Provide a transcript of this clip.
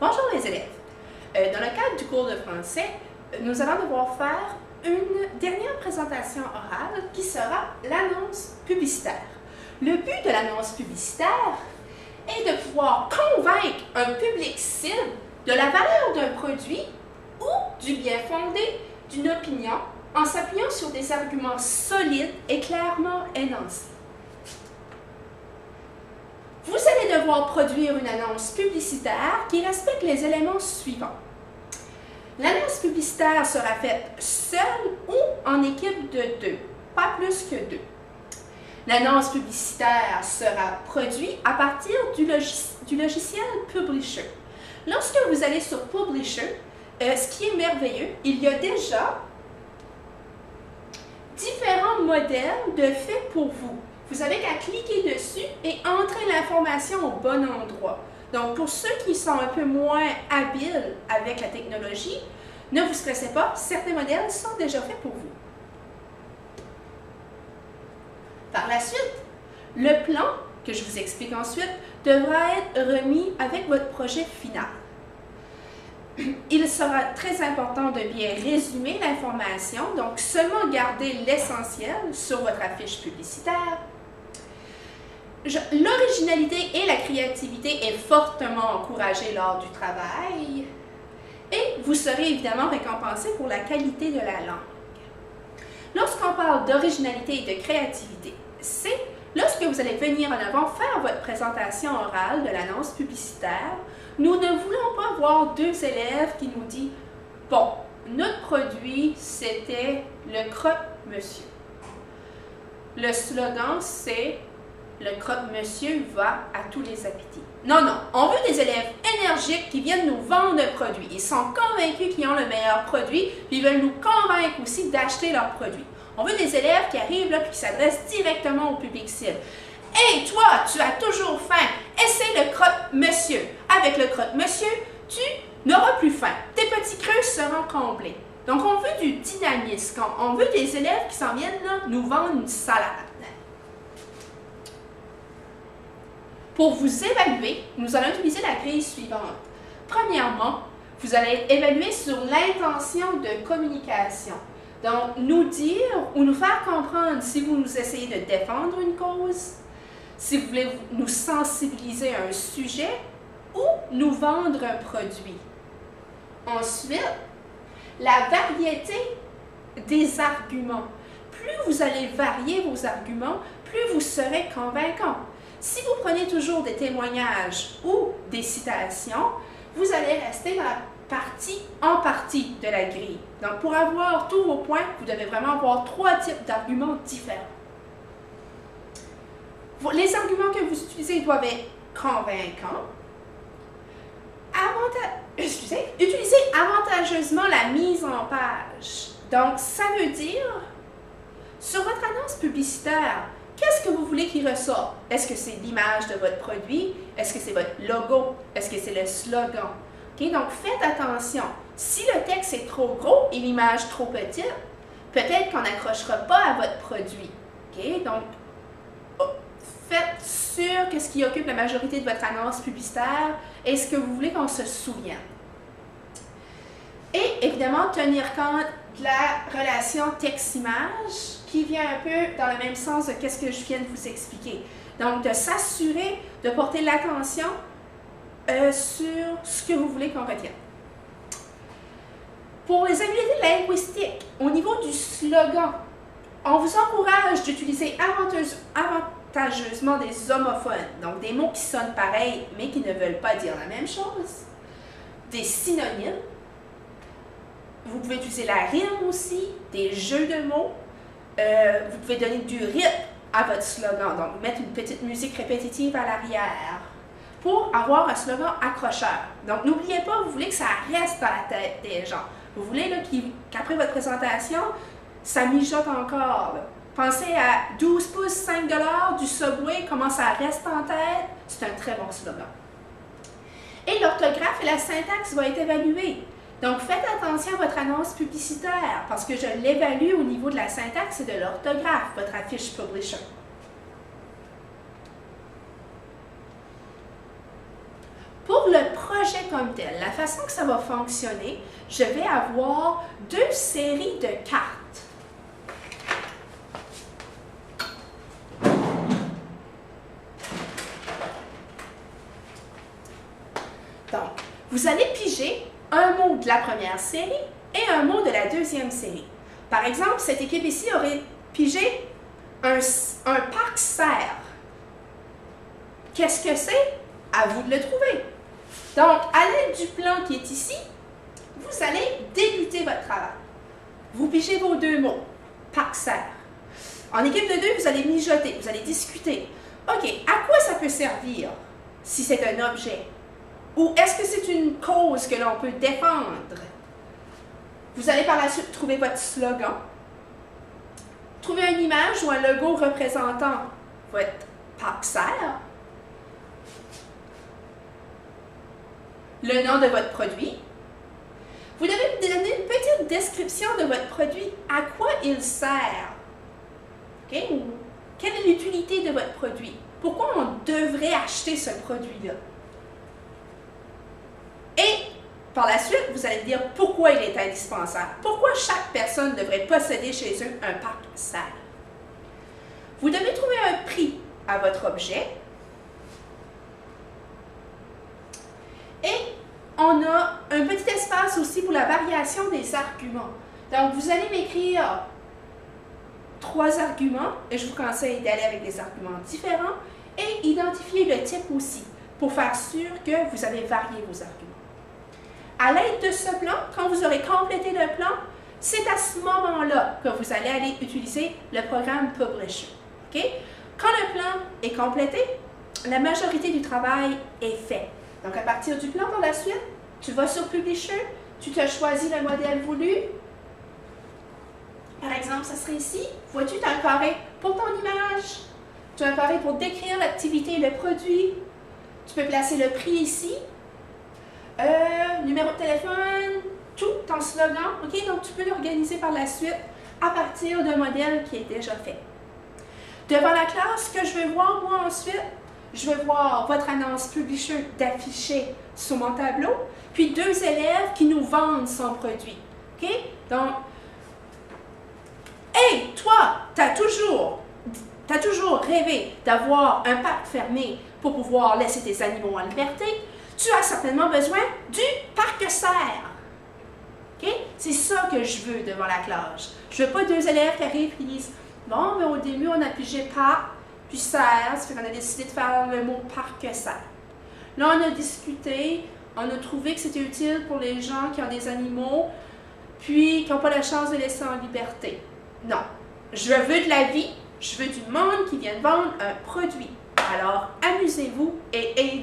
Bonjour les élèves. Dans le cadre du cours de français, nous allons devoir faire une dernière présentation orale qui sera l'annonce publicitaire. Le but de l'annonce publicitaire est de pouvoir convaincre un public cible de la valeur d'un produit ou du bien fondé d'une opinion en s'appuyant sur des arguments solides et clairement énoncés. Vous allez devoir produire une annonce publicitaire qui respecte les éléments suivants. L'annonce publicitaire sera faite seule ou en équipe de 2, pas plus que 2. L'annonce publicitaire sera produite à partir du logiciel Publisher. Lorsque vous allez sur Publisher, ce qui est merveilleux, il y a déjà différents modèles de faits pour vous. Vous avez qu'à cliquer dessus et entrer l'information au bon endroit. Donc, pour ceux qui sont un peu moins habiles avec la technologie, ne vous stressez pas, certains modèles sont déjà faits pour vous. Par la suite, le plan, que je vous explique ensuite, devra être remis avec votre projet final. Il sera très important de bien résumer l'information, donc seulement garder l'essentiel sur votre affiche publicitaire. L'originalité et la créativité est fortement encouragée lors du travail et vous serez évidemment récompensé pour la qualité de la langue. Lorsqu'on parle d'originalité et de créativité, c'est lorsque vous allez venir en avant faire votre présentation orale de l'annonce publicitaire. Nous ne voulons pas voir deux élèves qui nous disent « Bon, notre produit, c'était le croque-monsieur. Le slogan, c'est « Le croque-monsieur va à tous les appétits. » Non, non, on veut des élèves énergiques qui viennent nous vendre un produit. Ils sont convaincus qu'ils ont le meilleur produit, puis ils veulent nous convaincre aussi d'acheter leur produit. On veut des élèves qui arrivent là, puis qui s'adressent directement au public cible. « Hey, toi, tu as toujours faim, essaie le croque-monsieur. Avec le croque-monsieur, tu n'auras plus faim. Tes petits creux seront comblés. » Donc, on veut du dynamisme. On veut des élèves qui s'en viennent là, nous vendre une salade. Pour vous évaluer, nous allons utiliser la grille suivante. Premièrement, vous allez évaluer sur l'intention de communication. Donc, nous dire ou nous faire comprendre si vous nous essayez de défendre une cause, si vous voulez nous sensibiliser à un sujet ou nous vendre un produit. Ensuite, la variété des arguments. Plus vous allez varier vos arguments, plus vous serez convaincant. Si vous prenez toujours des témoignages ou des citations, vous allez rester dans la partie de la grille. Donc, pour avoir tous vos points, vous devez vraiment avoir 3 types d'arguments différents. Les arguments que vous utilisez doivent être convaincants. Utilisez avantageusement la mise en page. Donc, ça veut dire, sur votre annonce publicitaire, qu'est-ce que vous voulez qu'il ressorte? Est-ce que c'est l'image de votre produit? Est-ce que c'est votre logo? Est-ce que c'est le slogan? Okay? Donc, faites attention. Si le texte est trop gros et l'image trop petite, peut-être qu'on n'accrochera pas à votre produit. Okay? Donc, faites sûr que ce qui occupe la majorité de votre annonce publicitaire est ce que vous voulez qu'on se souvienne. Et évidemment, tenir compte de la relation texte-image qui vient un peu dans le même sens de ce que je viens de vous expliquer. Donc, de s'assurer de porter l'attention sur ce que vous voulez qu'on retienne. Pour les habiletés linguistiques, au niveau du slogan, on vous encourage d'utiliser avantageusement des homophones, donc des mots qui sonnent pareil mais qui ne veulent pas dire la même chose, des synonymes. Vous pouvez utiliser la rime aussi, des jeux de mots. Vous pouvez donner du rythme à votre slogan, donc mettre une petite musique répétitive à l'arrière pour avoir un slogan accrocheur. Donc, n'oubliez pas, vous voulez que ça reste dans la tête des gens. Vous voulez qu'après votre présentation, ça mijote encore. Là. Pensez à 12 pouces, 5 $ du Subway, comment ça reste en tête. C'est un très bon slogan. Et l'orthographe et la syntaxe vont être évaluées. Donc, faites attention à votre annonce publicitaire parce que je l'évalue au niveau de la syntaxe et de l'orthographe, votre affiche Publisher. Pour le projet projet comme tel, la façon que ça va fonctionner, je vais avoir 2 séries de cartes. Donc, vous allez piger un mot de la première série et un mot de la deuxième série. Par exemple, cette équipe ici aurait pigé un parc serre. Qu'est-ce que c'est? À vous de le trouver. Donc, à l'aide du plan qui est ici, vous allez débuter votre travail. Vous pigez vos 2 mots. Parc serre. En équipe de 2, vous allez mijoter, vous allez discuter. OK, à quoi ça peut servir si c'est un objet? Ou est-ce que c'est une cause que l'on peut défendre? Vous allez par la suite trouver votre slogan, trouver une image ou un logo représentant votre parc serre, le nom de votre produit. Vous devez donner une petite description de votre produit, à quoi il sert. Okay? Ou quelle est l'utilité de votre produit? Pourquoi on devrait acheter ce produit-là? Et par la suite, vous allez dire pourquoi il est indispensable. Pourquoi chaque personne devrait posséder chez eux un parc serre. Vous devez trouver un prix à votre objet. Et on a un petit espace aussi pour la variation des arguments. Donc, vous allez m'écrire 3 arguments, et je vous conseille d'aller avec des arguments différents, et identifier le type aussi, pour faire sûr que vous avez varié vos arguments. À l'aide de ce plan, quand vous aurez complété le plan, c'est à ce moment-là que vous allez aller utiliser le programme Publisher. Okay? Quand le plan est complété, la majorité du travail est fait. Donc, à partir du plan par la suite, tu vas sur Publisher, tu te choisis le modèle voulu. Par exemple, ça serait ici. Vois-tu, tu as un carré pour ton image. Tu as un carré pour décrire l'activité et le produit. Tu peux placer le prix ici. Numéro de téléphone, tout, ton slogan. OK? Donc, tu peux l'organiser par la suite à partir d'un modèle qui est déjà fait. Devant la classe, ce que je vais voir, moi, ensuite, je vais voir votre annonce Publisher d'afficher sur mon tableau, puis 2 élèves qui nous vendent son produit. OK? Donc, hey, toi, tu as toujours rêvé d'avoir un parc fermé pour pouvoir laisser tes animaux en liberté. Tu as certainement besoin du parc serre. OK? C'est ça que je veux devant la classe. Je ne veux pas 2 élèves qui arrivent et qui disent « Bon, mais au début, on a pigé parc, puis serre, ça fait qu'on a décidé de faire le mot parc serre. » Là, on a discuté, on a trouvé que c'était utile pour les gens qui ont des animaux, puis qui n'ont pas la chance de laisser en liberté. Non. Je veux de la vie, je veux du monde qui vienne vendre un produit. Alors, amusez-vous et ayez